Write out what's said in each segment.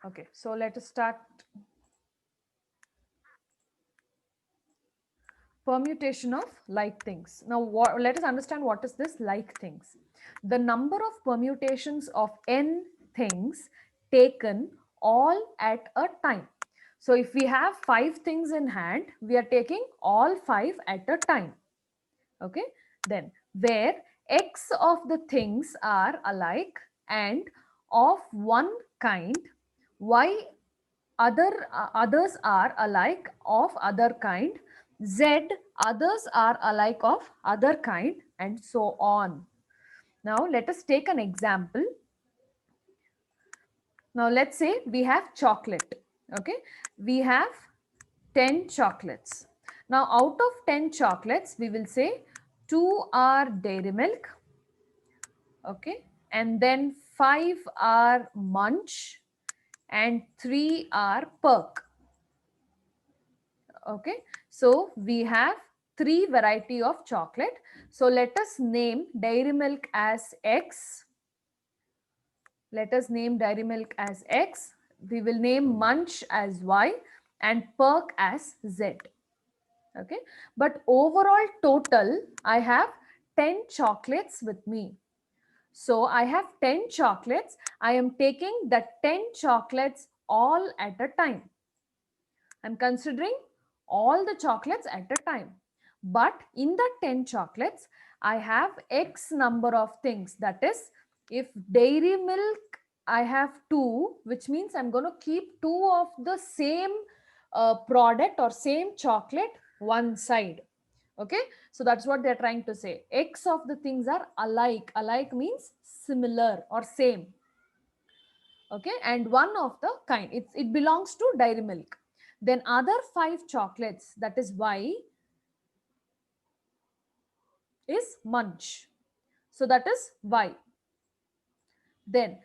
Okay, so let us start. Permutation of like things. Now, let us understand what is this like things. The number of permutations of n things taken all at a time. So, if we have 5 things in hand, we are taking all 5 at a time. Okay, then where x of the things are alike and of one kind, y others are alike of other kind, z others are alike of other kind, and so on. Now let us take an example. Now let's say we have chocolate. Okay, we have 10 chocolates. Now out of 10 chocolates, we will say 2 are dairy milk, okay, and then 5 are munch and 3 are perk. Okay, so we have 3 variety of chocolate. So let us name dairy milk as x. Let us name dairy milk as x. We will name munch as y and perk as z. Okay, but overall total I have 10 chocolates with me. So I have 10 chocolates. I am taking the 10 chocolates all at a time. I'm considering all the chocolates at a time. But in the 10 chocolates, I have X number of things. That is, if dairy milk, I have 2, which means I'm going to keep 2 of the same product or same chocolate one side. Okay, so that's what they're trying to say. X of the things are alike. Alike means similar or same. Okay, and one of the kind, it belongs to dairy milk. Then other 5 chocolates, that is y, is munch. So that is y. Then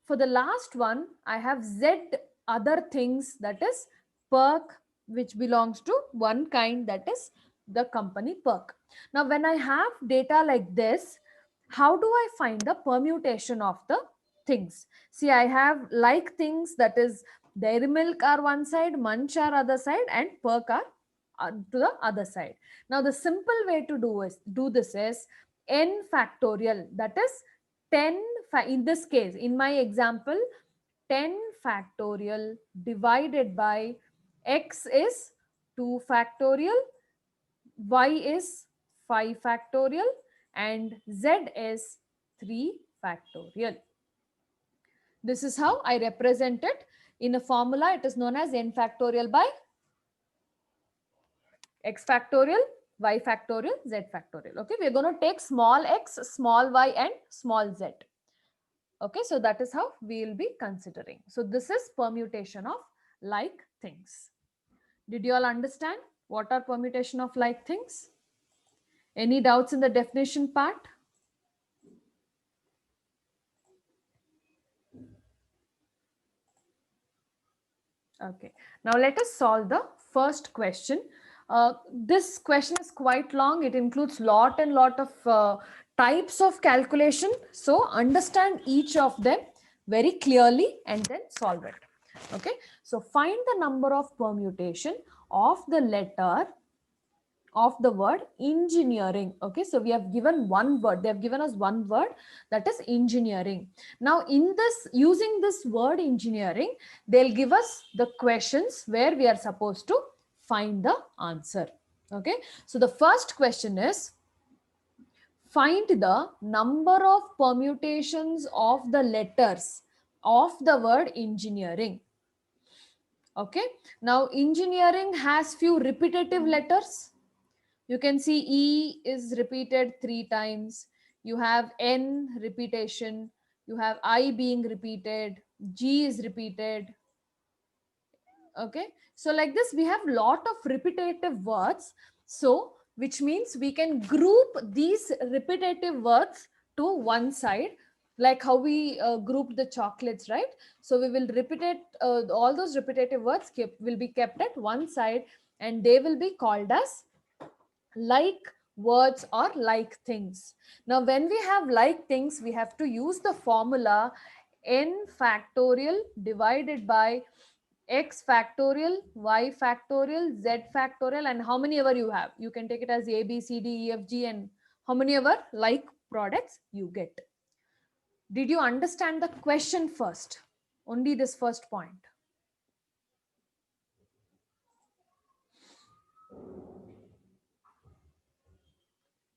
for the last one, I have z other things, that is perk, which belongs to one kind, that is the company perk. Now when I have data like this, how do I find the permutation of the things? See, I have like things, that is dairy milk are one side, munch are other side, and perk are to the other side. Now the simple way to do this is n factorial, that is 10 in this case, in my example, 10 factorial divided by x is 2 factorial, y is 5 factorial, and z is 3 factorial. This is how I represent it in a formula. It is known as n factorial by x factorial, y factorial, z factorial. Okay, we're going to take small x, small y, and small z. Okay, so that is how we will be considering. So this is permutation of like things. Did you all understand what are permutation of like things? Any doubts in the definition part? Okay, now let us solve the first question. This question is quite long. It includes lot and lot of types of calculation. So understand each of them very clearly and then solve it. Okay, so find the number of permutation of the letter of the word engineering. Okay, so we have given one word. They have given us one word, that is engineering. Now in this, using this word engineering, they'll give us the questions where we are supposed to find the answer. Okay, so the first question is, find the number of permutations of the letters of the word engineering. Okay, now engineering has few repetitive letters. You can see E is repeated 3 times. You have N repetition. You have I being repeated. G is repeated. Okay. So like this, we have lot of repetitive words. So which means we can group these repetitive words to one side, like how we grouped the chocolates, right? So we will repeat it, all those repetitive words will be kept at one side, and they will be called as like words or like things. Now when we have like things, we have to use the formula n factorial divided by x factorial, y factorial, z factorial, and how many ever you have. You can take it as a, b, c, d, e, f, g, and how many ever like products you get. Did you understand the question first? Only this first point.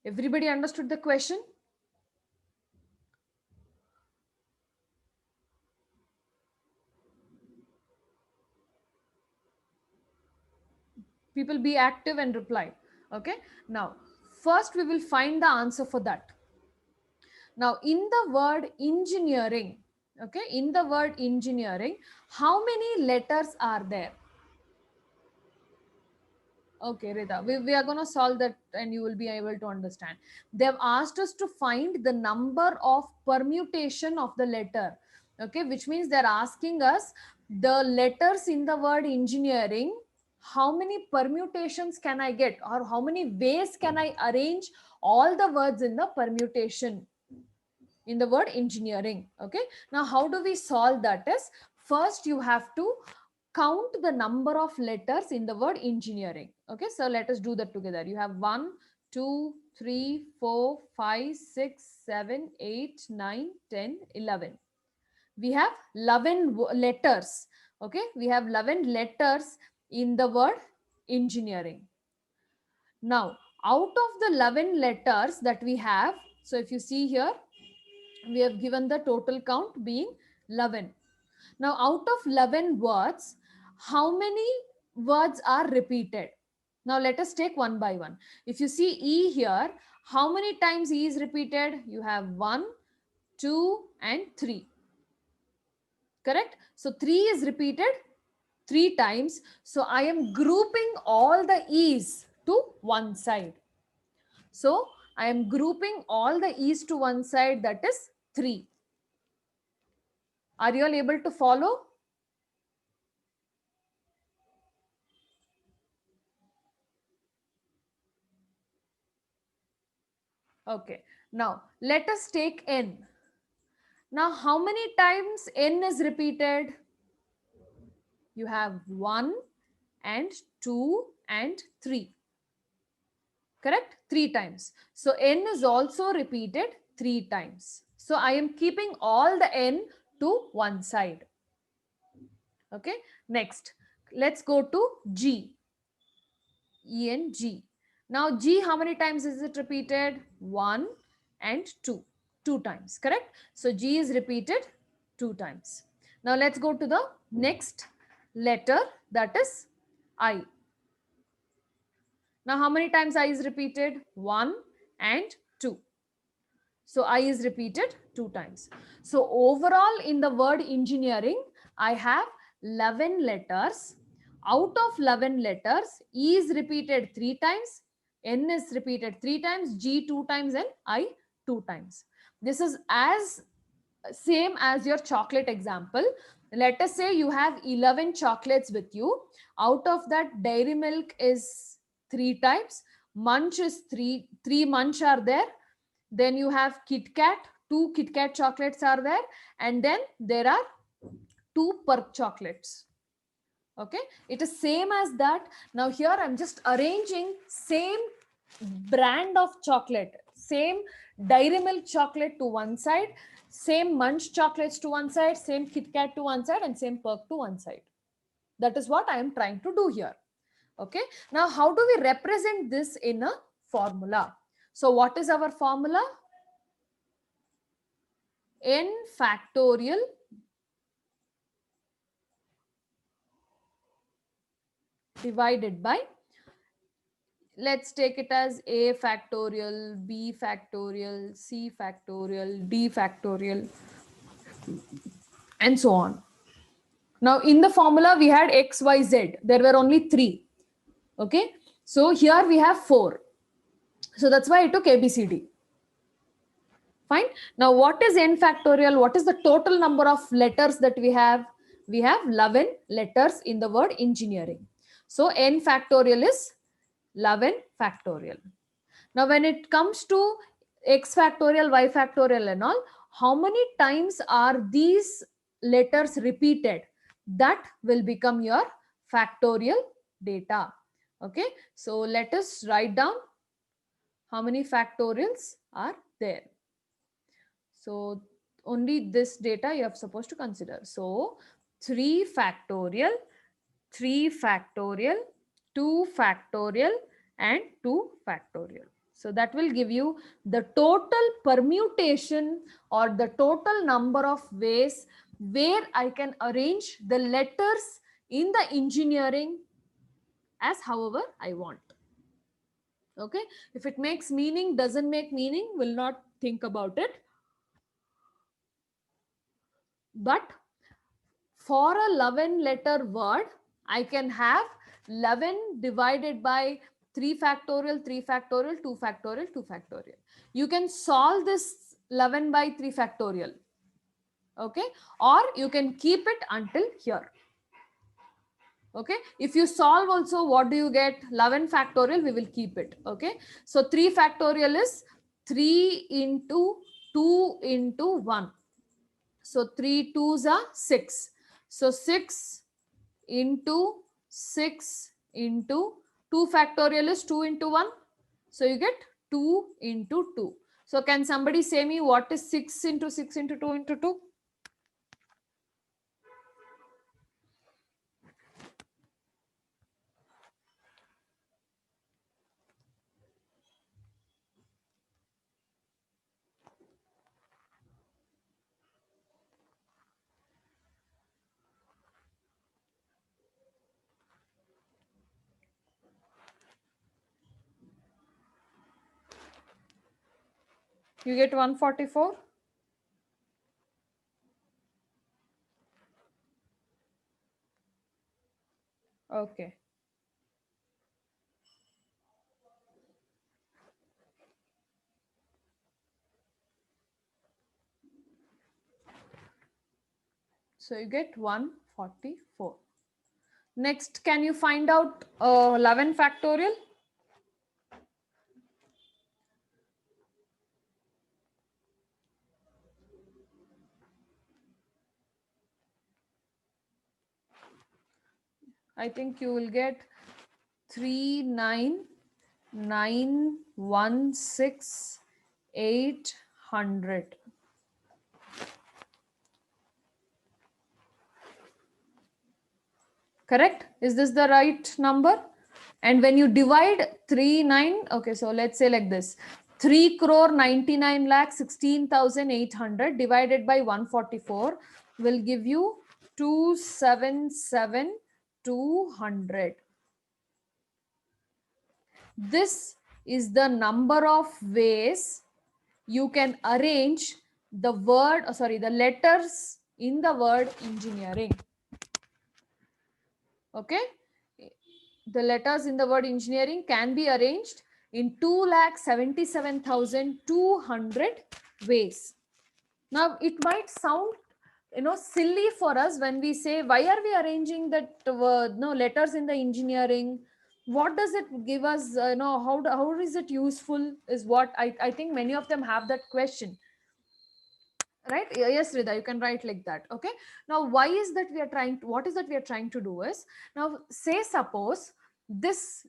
Everybody understood the question? People be active and reply. Okay. Now, first we will find the answer for that. Now, in the word engineering, okay, in the word engineering, how many letters are there? Okay, Rita, we are going to solve that and you will be able to understand. They've asked us to find the number of permutation of the letter. Okay, which means they're asking us the letters in the word engineering, how many permutations can I get, or how many ways can I arrange all the words in the permutation in the word engineering. Okay, now how do we solve that? Is first you have to count the number of letters in the word engineering. Okay, so let us do that together. You have 1, 2, 3, 4, 5, 6, 7, 8, 9, 10, 11. We have 11 letters. Okay, we have 11 letters in the word engineering. Now, out of the 11 letters that we have, so if you see here, we have given the total count being 11. Now, out of 11 words, how many words are repeated? Now, let us take one by one. If you see E here, how many times E is repeated? You have 1, 2, and 3. Correct? So, 3 is repeated 3 times. So, I am grouping all the E's to one side. So, I am grouping all the E's to one side, that is 3. Are you all able to follow? Okay. Now, let us take N. Now, how many times N is repeated? You have 1 and 2 and 3. Correct? 3 times. So, N is also repeated 3 times. So, I am keeping all the N to one side. Okay. Next, let's go to G. E and G. Now, G, how many times is it repeated? 1 and 2. 2 times. Correct? So, G is repeated 2 times. Now, let's go to the next letter, that is I. Now, how many times I is repeated? 1 and 2. So, I is repeated 2 times. So, overall in the word engineering, I have 11 letters. Out of 11 letters, E is repeated 3 times, N is repeated 3 times, G 2 times, and I 2 times. This is as same as your chocolate example. Let us say you have 11 chocolates with you. Out of that, Dairy Milk is 3 types, Munch is 3 Munch are there. Then you have Kit Kat, 2 Kit Kat chocolates are there, and then there are 2 Perk chocolates. Okay, it is same as that. Now here I'm just arranging same brand of chocolate, same Dairy Milk chocolate to one side, same Munch chocolates to one side, same Kit Kat to one side, and same Perk to one side. That is what I am trying to do here. Okay, now how do we represent this in a formula? So what is our formula? N factorial divided by, let's take it as A factorial, B factorial, C factorial, D factorial, and so on. Now in the formula we had X, Y, Z. There were only 3. Okay. So here we have 4. So that's why I took ABCD. Fine. Now what is N factorial? What is the total number of letters that we have? We have 11 letters in the word engineering. So N factorial is 11 factorial. Now when it comes to X factorial, Y factorial and all, how many times are these letters repeated, that will become your factorial data. Okay, so let us write down how many factorials are there. So only this data you are supposed to consider. So 3 factorial, 3 factorial, 2 factorial and 2 factorial. So that will give you the total permutation or the total number of ways where I can arrange the letters in the engineering as however I want. Okay, if it makes meaning, doesn't make meaning, will not think about it. But for a 11 letter word, I can have 11 divided by 3 factorial, 3 factorial, 2 factorial, 2 factorial. You can solve this 11 by 3 factorial. Okay, or you can keep it until here. Okay, if you solve also, what do you get? 11 factorial, we will keep it. Okay, so 3 factorial is 3 into 2 into 1. So 3 2s are 6. So 6 into 6 into 2 factorial is 2 into 1. So you get 2 into 2. So can somebody say me what is 6 into 6 into 2 into 2? You get 144. Okay. So you get 144. Next, can you find out 11 factorial? I think you will get 39916,800. Correct? Is this the right number? And when you divide 39, okay, so let's say like this, 3,99,16,800 divided by 144 will give you 277,200. This is the number of ways you can arrange the word, the letters in the word engineering. Okay, the letters in the word engineering can be arranged in 2,77,200 ways. Now it might sound silly for us when we say, why are we arranging that letters in the engineering? What does it give us? How is it useful? Is what I think many of them have that question. Right? Yes, Rida, you can write like that. Okay, now why is that we are trying to, what is that we are trying to do is, now say suppose this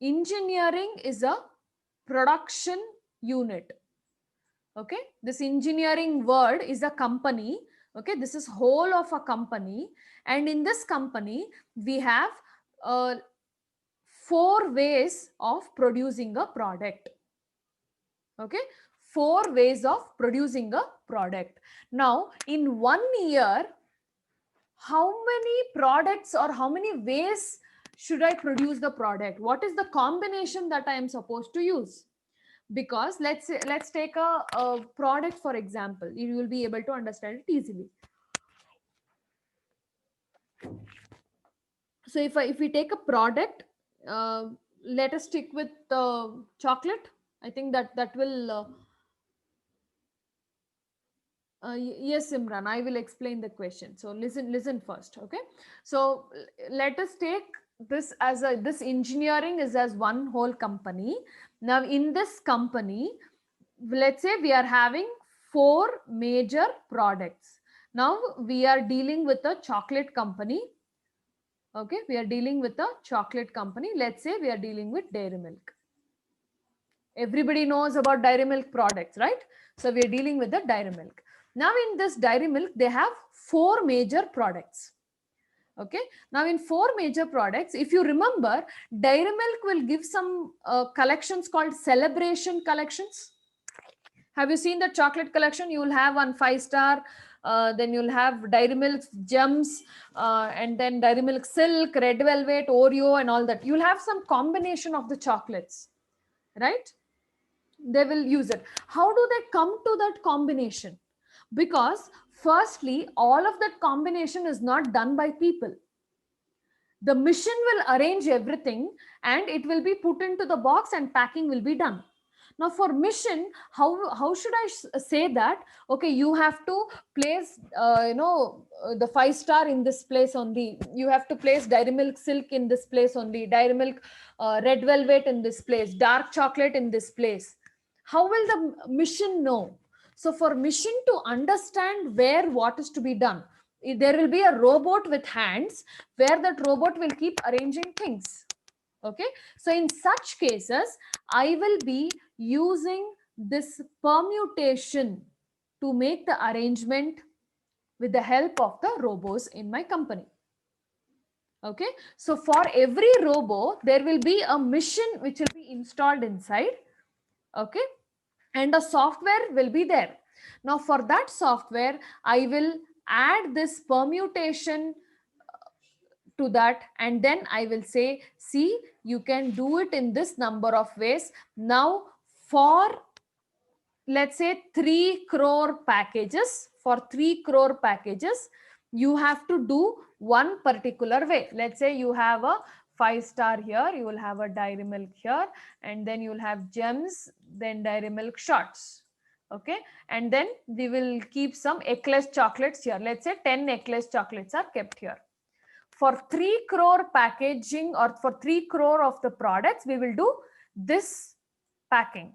engineering is a production unit. Okay, this engineering word is a company. Okay, this is whole of a company, and in this company we have 4 ways of producing a product. Okay, 4 ways of producing a product. Now in 1 year, how many products or how many ways should I produce the product? What is the combination that I am supposed to use? Because let's take a product for example. You will be able to understand it easily. So if we take a product, let us stick with chocolate. I think that will yes, Imran, I will explain the question. So listen first. Okay, so let us take this as this engineering is as one whole company. Now in this company, let's say we are having 4 major products. Now we are dealing with a chocolate company. Okay, we are dealing with a chocolate company. Let's say we are dealing with Dairy Milk. Everybody knows about Dairy Milk products, right? So we are dealing with the Dairy Milk. Now in this Dairy Milk, they have 4 major products. Okay, now in 4 major products, if you remember, Dairy Milk will give some collections called celebration collections. Have you seen the chocolate collection? You will have one 5-star, then you'll have Dairy Milk Gems, and then Dairy Milk Silk, Red Velvet, Oreo, and all that. You'll have some combination of the chocolates, right? They will use it. How do they come to that combination? Because firstly, all of that combination is not done by people. The machine will arrange everything and it will be put into the box and packing will be done. Now for mission, how should I say that? Okay, you have to place, the 5-star in this place only. You have to place Dairy Milk Silk in this place only. Dairy Milk Red Velvet in this place. Dark chocolate in this place. How will the mission know? So for mission to understand where what is to be done, there will be a robot with hands where that robot will keep arranging things. Okay, so in such cases, I will be using this permutation to make the arrangement with the help of the robots in my company. Okay, so for every robo, there will be a mission which will be installed inside. Okay, and a software will be there. Now for that software, I will add this permutation to that, and then I will say, see, you can do it in this number of ways. Now for, let's say, 3 crore packages, for 3 crore packages, you have to do one particular way. Let's say you have a 5-star here, you will have a Dairy Milk here, and then you will have Gems, then Dairy Milk Shots. Okay, and then we will keep some Eclairs chocolates here. Let's say 10 Eclairs chocolates are kept here. For 3 crore packaging, or for 3 crore of the products, we will do this packing.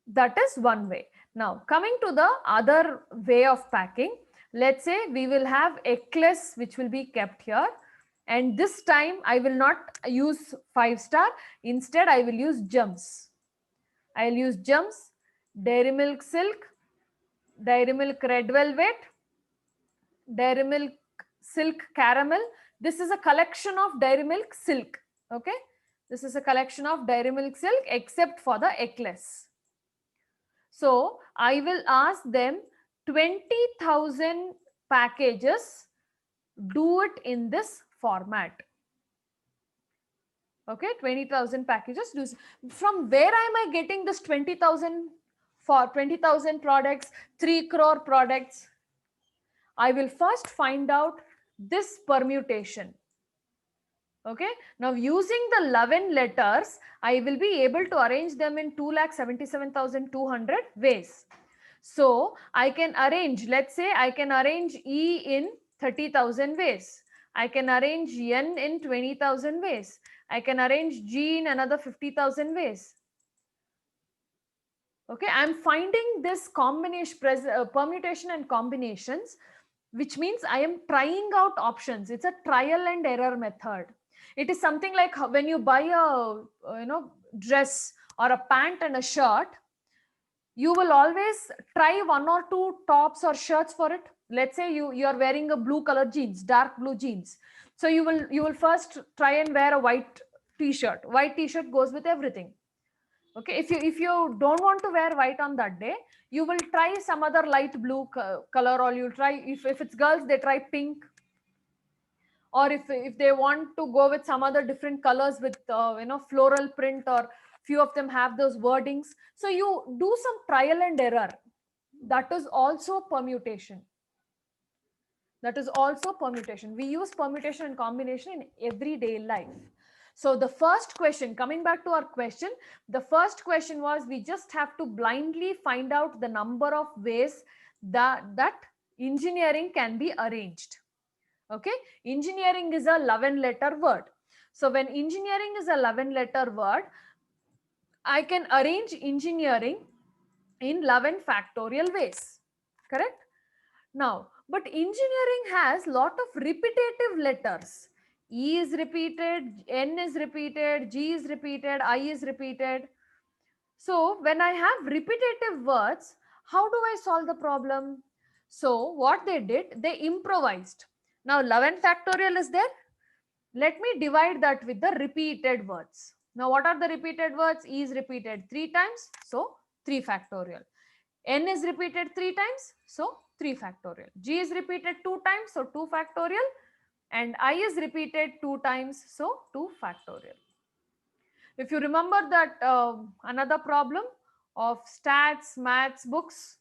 That is one way. Now coming to the other way of packing, let's say we will have Eclairs which will be kept here, and this time I will not use 5-star. Instead I will use Gems. I will use Gems, Dairy Milk Silk, Dairy Milk Red Velvet, Dairy Milk Silk Caramel. This is a collection of Dairy Milk Silk. Okay, this is a collection of Dairy Milk Silk except for the Eclairs. So I will ask them 20,000 packages, do it in this format. Okay, 20,000 packages. From where am I getting this 20,000 for 20,000 products, 3 crore products? I will first find out this permutation. Okay, now using the 11 letters, I will be able to arrange them in 2,77,200 ways. So I can arrange, let's say I can arrange E in 30,000 ways. I can arrange N in 20,000 ways. I can arrange G in another 50,000 ways. Okay, I'm finding this combination, permutation and combinations, which means I am trying out options. It's a trial and error method. It is something like when you buy a dress or a pant and a shirt, you will always try 1 or 2 tops or shirts for it. Let's say you are wearing a blue color jeans, dark blue jeans. So you will first try and wear a white t-shirt. White t-shirt goes with everything. Okay, if you don't want to wear white on that day, you will try some other light blue color, or you'll try, if it's girls, they try pink, or if they want to go with some other different colors with floral print, or few of them have those wordings. So you do some trial and error. That is also permutation. That is also permutation. We use permutation and combination in everyday life. So the first question, coming back to our question, the first question was, we just have to blindly find out the number of ways that engineering can be arranged. Okay, engineering is a 11-letter word. So when engineering is a 11-letter word, I can arrange engineering in 11 factorial ways. Correct? Now, but engineering has lot of repetitive letters. E is repeated, N is repeated, G is repeated, I is repeated. So when I have repetitive words, how do I solve the problem? So what they did, they improvised. Now 11 factorial is there. Let me divide that with the repeated words. Now what are the repeated words? E is repeated 3 times, so 3 factorial. N is repeated 3 times, so 3 factorial. G is repeated 2 times, so 2 factorial. And I is repeated 2 times, so 2 factorial. If you remember that another problem of stats, maths books,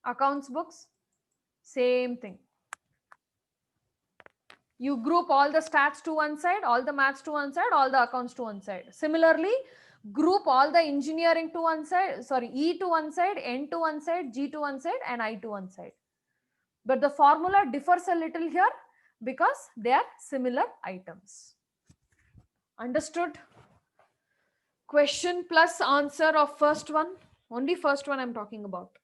accounts books, same thing. You group all the stats to one side, all the maths to one side, all the accounts to one side. Similarly, group all the engineering to one side, sorry, E to one side, N to one side, G to one side, and I to one side. But the formula differs a little here because they are similar items. Understood? Question plus answer of first one. Only first one I'm talking about.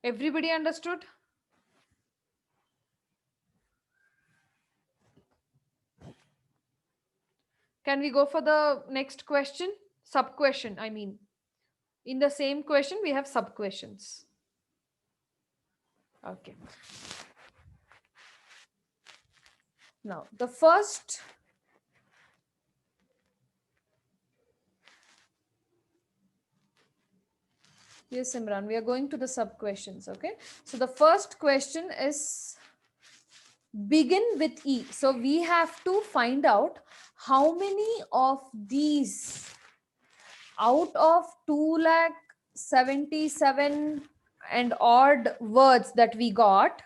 Everybody understood? Can we go for the next question? Sub question, I mean. In the same question, we have sub questions. Okay. Now, the first. Yes, Imran, we are going to the sub questions. Okay. So the first question is begin with E. So we have to find out how many of these out of 2,77 and odd words that we got.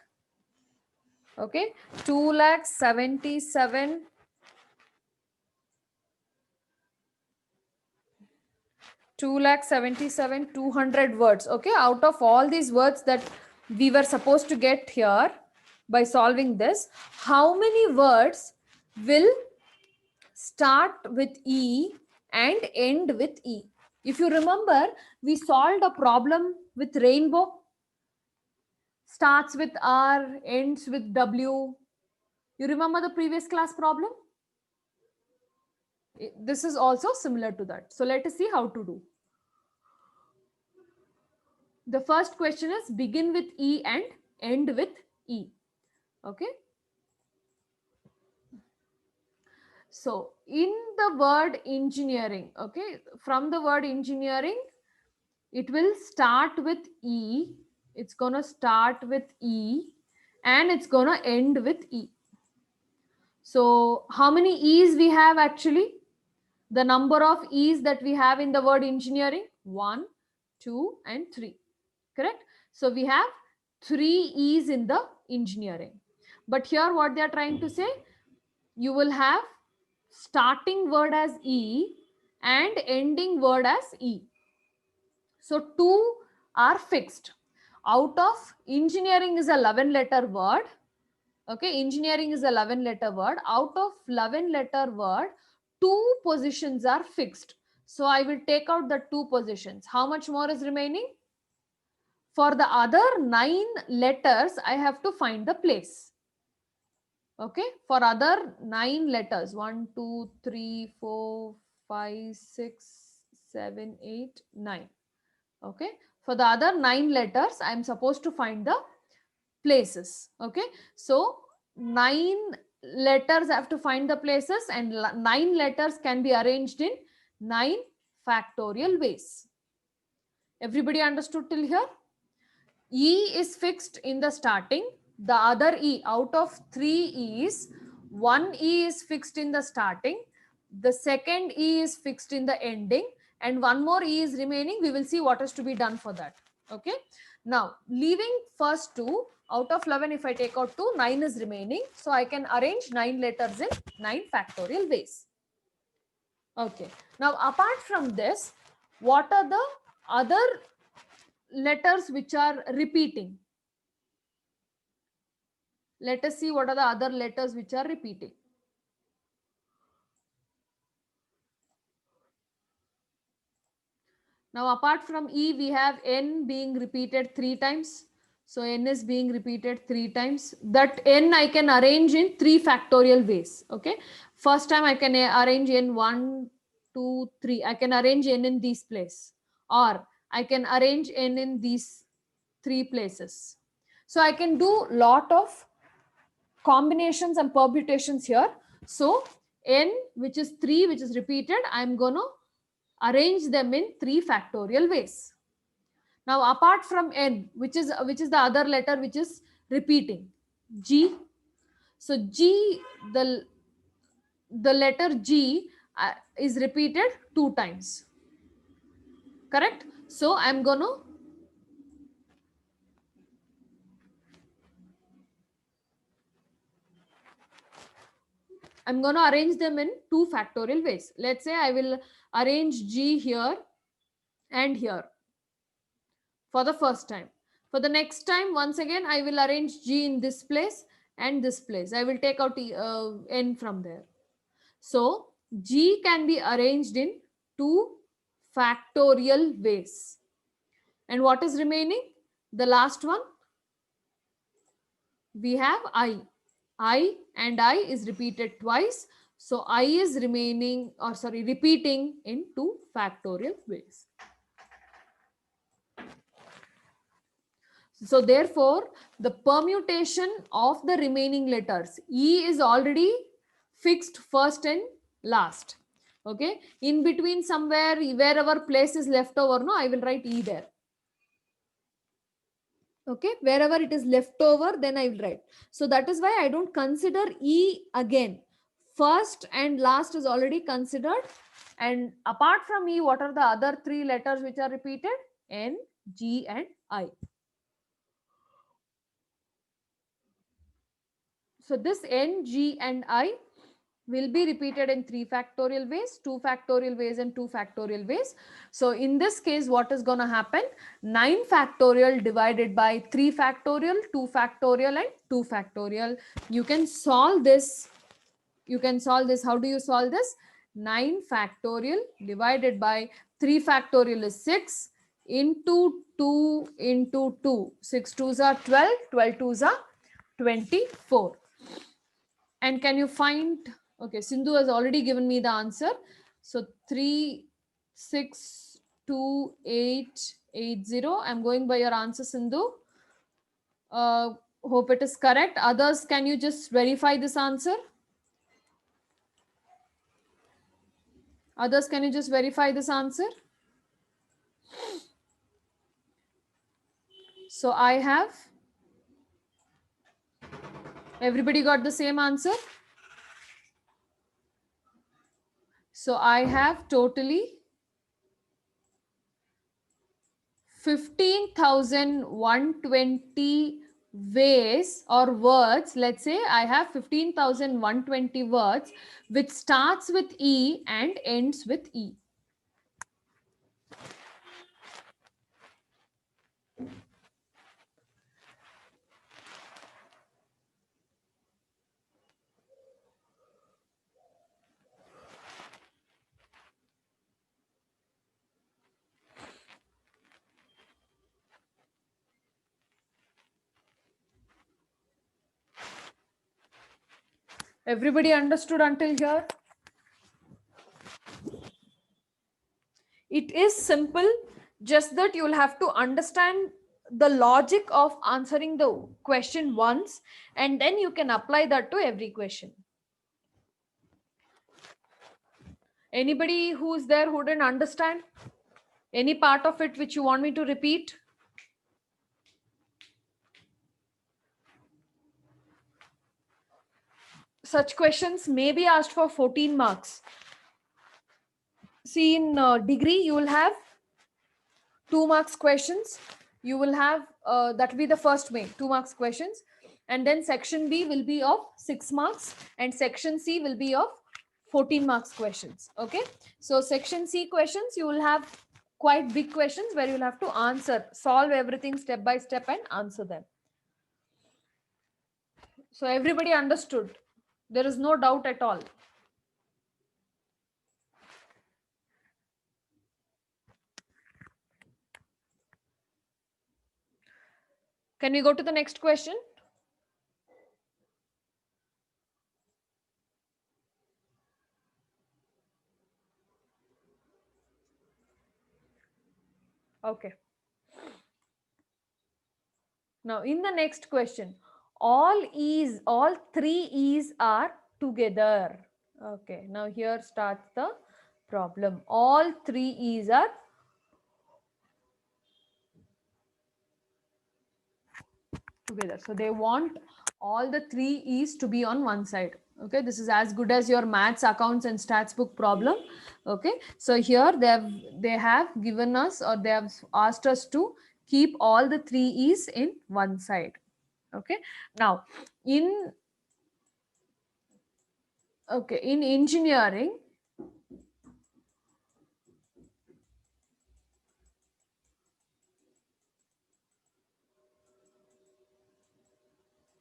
Okay. 2,77. 2,77,200 words. Okay, out of all these words that we were supposed to get here by solving this, how many words will start with E and end with E? If you remember, we solved a problem with rainbow. Starts with R, ends with W. You remember the previous class problem? This is also similar to that. So let us see how to do. The first question is begin with E and end with E. Okay. So in the word engineering, okay, from the word engineering, it will start with E. It's going to start with E and it's going to end with E. So how many E's we have actually? The number of E's that we have in the word engineering, 1, 2, and 3. Correct? So we have 3 E's in the engineering. But here what they are trying to say, you will have starting word as E and ending word as E. So 2 are fixed. Out of engineering is a 11 letter word. Okay, engineering is a 11 letter word. Out of 11 letter word, 2 positions are fixed. So I will take out the 2 positions. How much more is remaining? For the other 9 letters, I have to find the place. Okay, for other 9 letters, 1, 2, 3, 4, 5, 6, 7, 8, 9. Okay, for the other 9 letters, I am supposed to find the places. Okay, so 9 letters have to find the places, and 9 letters can be arranged in 9 factorial ways. Everybody understood till here? E is fixed in the starting. The other E, out of 3 E's, 1 E is fixed in the starting. The second E is fixed in the ending, and 1 more E is remaining. We will see what is to be done for that. Okay. Now, leaving first 2, out of 11, if I take out 2, 9 is remaining. So I can arrange 9 letters in 9 factorial ways. Okay. Now, apart from this, what are the other letters which are repeating? Let us see what are the other letters which are repeating. Now apart from E, we have n being repeated 3 times. So n is being repeated 3 times. That n I can arrange in 3 factorial ways. Okay. First time I can arrange n 1, 2, 3. I can arrange n in this place. Or I can arrange n in these 3 places. So I can do lot of combinations and permutations here. So n, which is 3, which is repeated, I'm going to arrange them in 3 factorial ways. Now apart from n, which is the other letter which is repeating, G. So G, the letter G is repeated 2 times. Correct? So I'm going to arrange them in 2 factorial ways. Let's say I will arrange G here and here for the first time. For the next time, once again, I will arrange G in this place and this place. I will take out n from there. So G can be arranged in 2 factorial ways. And what is remaining? The last one, we have I. I and I is repeated twice. So I is repeating in 2 factorial ways. So therefore, the permutation of the remaining letters, E is already fixed first and last. Okay. In between somewhere, wherever place is left over, no, I will write E there. Okay. Wherever it is left over, then I will write. So that is why I don't consider E again. First and last is already considered. And apart from E, what are the other 3 letters which are repeated? N, G and I. So this N, G and I will be repeated in 3 factorial ways, 2 factorial ways and 2 factorial ways. So in this case, what is going to happen? 9 factorial divided by 3 factorial, 2 factorial and 2 factorial. You can solve this. How do you solve this? 9 factorial divided by 3 factorial is 6 into 2 into 2. 6 2s are 12, 12 2s are 24. And can you find, okay, Sindhu has already given me the answer. So 362880. I'm going by your answer, Sindhu. Hope it is correct. Others, can you just verify this answer? Others, can you just verify this answer? So I have, everybody got the same answer? So I have totally 15,120 ways or words. Let's say I have 15,120 words which starts with E and ends with E. Everybody understood until here? It is simple, just that you will have to understand the logic of answering the question once, and then you can apply that to every question. Anybody who's there who didn't understand any part of it which you want me to repeat? Such questions may be asked for 14 marks. See, in degree, you will have 2 marks questions. You will have, that will be the first way, 2 marks questions. And then section B will be of 6 marks and section C will be of 14 marks questions. Okay. So section C questions, you will have quite big questions where you'll have to answer, solve everything step by step and answer them. So everybody understood. There is no doubt at all. Can we go to the next question? Okay. Now in the next question, all three E's are together. Okay. Now here starts the problem. All three E's are together. So they want all the three E's to be on one side. Okay, this is as good as your maths, accounts, and stats book problem. Okay, so here they have given us, or they have asked us to keep all the three E's in one side. Okay, now in in engineering,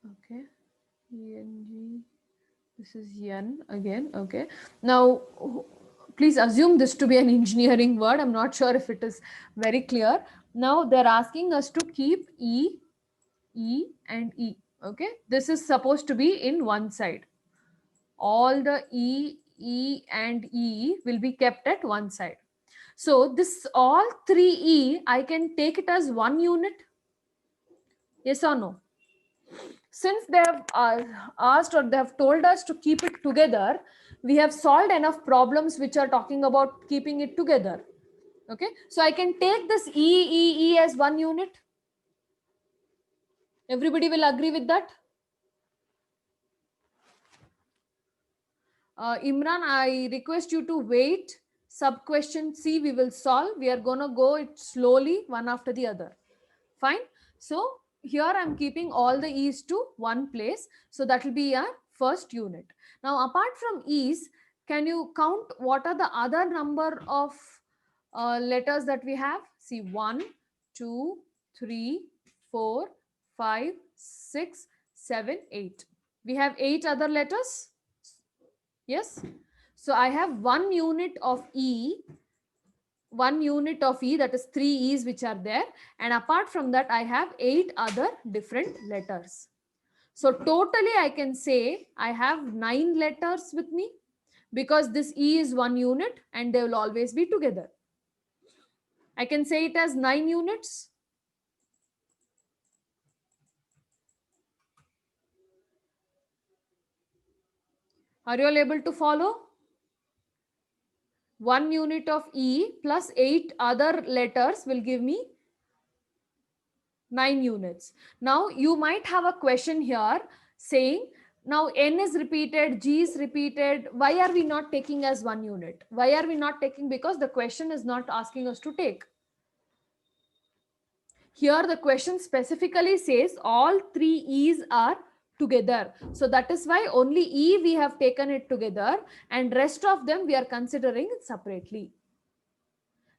okay, ENG, this is N again. Okay, now please assume this to be an engineering word. I'm not sure if it is very clear. Now they're asking us to keep E, E and E. Okay, this is supposed to be in one side. All the E, E and E will be kept at one side. So this all three E, I can take it as one unit. Yes or no? Since they have asked, or they have told us to keep it together, we have solved enough problems which are talking about keeping it together. Okay, so I can take this E as one unit. Everybody will agree with that? Imran, I request you to wait. Sub question C we will solve. We are going to go it slowly, one after the other. Fine. So here I'm keeping all the E's to one place. So that will be our first unit. Now, apart from E's, can you count what are the other number of letters that we have? See, 1, 2, 3, 4, 5, 6, 7, 8. We have 8 other letters. Yes. So I have one unit of E, that is 3 E's which are there. And apart from that, I have 8 other different letters. So totally I can say I have 9 letters with me, because this E is one unit and they will always be together. I can say it as 9 units. Are you all able to follow? 1 unit of E plus 8 other letters will give me 9 units. Now you might have a question here saying, now N is repeated, G is repeated. Why are we not taking as one unit? Why are we not taking? Because the question is not asking us to take. Here the question specifically says all three E's are together. So that is why only E we have taken it together, and rest of them we are considering it separately.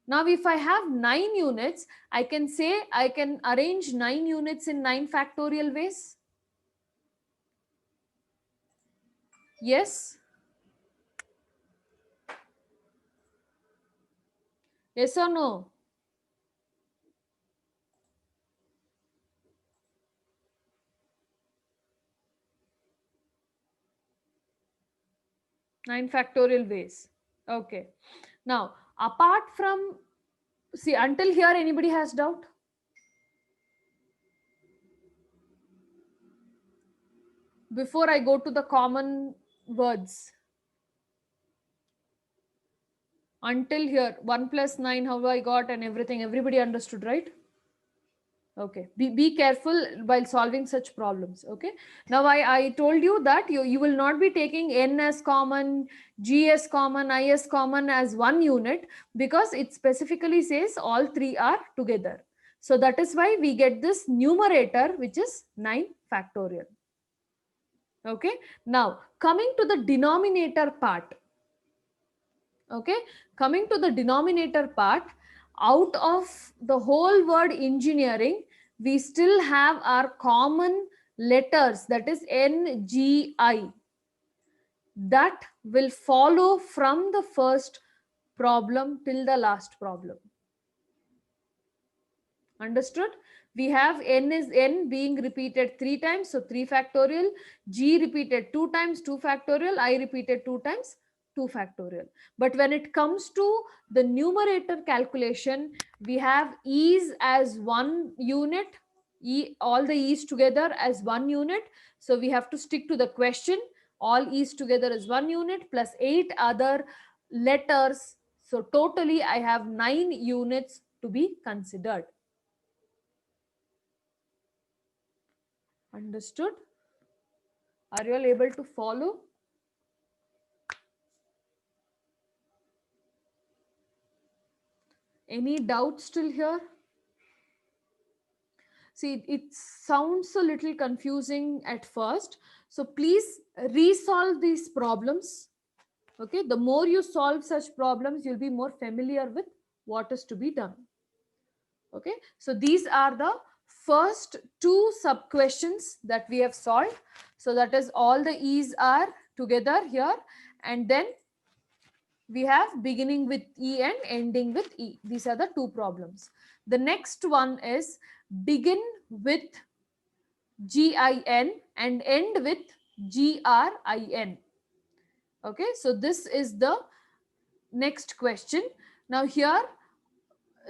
Now, if I have 9 units, I can say I can arrange 9 units in 9 factorial ways. Yes? Yes or no? Nine factorial ways. Okay. Now, apart from, see, until here, anybody has doubt? Before I go to the common words. Until here, 1 plus 9, how I got and everything, everybody understood, right? Okay, be careful while solving such problems. Okay, now I told you that you will not be taking N as common, G as common, I as common as one unit, because it specifically says all three are together. So that is why we get this numerator, which is 9 factorial. Okay, now coming to the denominator part. Okay, coming to the denominator part, out of the whole word engineering, we still have our common letters, that is NGI, that will follow from the first problem till the last problem. Understood? We have n is n being repeated 3 times, so 3 factorial, g repeated 2 times, 2 factorial, I repeated 2 times, 2 factorial. But when it comes to the numerator calculation, we have e's as one unit, all the e's together as one unit. So we have to stick to the question, all e's together as one unit plus 8 other letters. So totally I have 9 units to be considered. Understood? Are you all able to follow? Any doubts still here? See, it sounds a little confusing at first. So please resolve these problems. Okay, the more you solve such problems, you'll be more familiar with what is to be done. Okay, so these are the first two sub questions that we have solved. So that is all the e's are together here, and then we have beginning with E and ending with E. These are the two problems. The next one is begin with GIN and end with GRIN. Okay, so this is the next question. Now here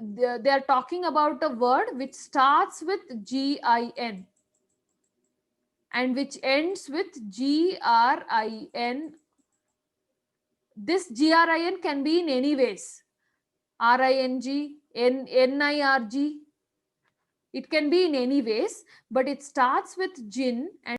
they are talking about a word which starts with GIN and which ends with GRIN. This GRIN can be in any ways. RING, NIRG. It can be in any ways, but it starts with gin and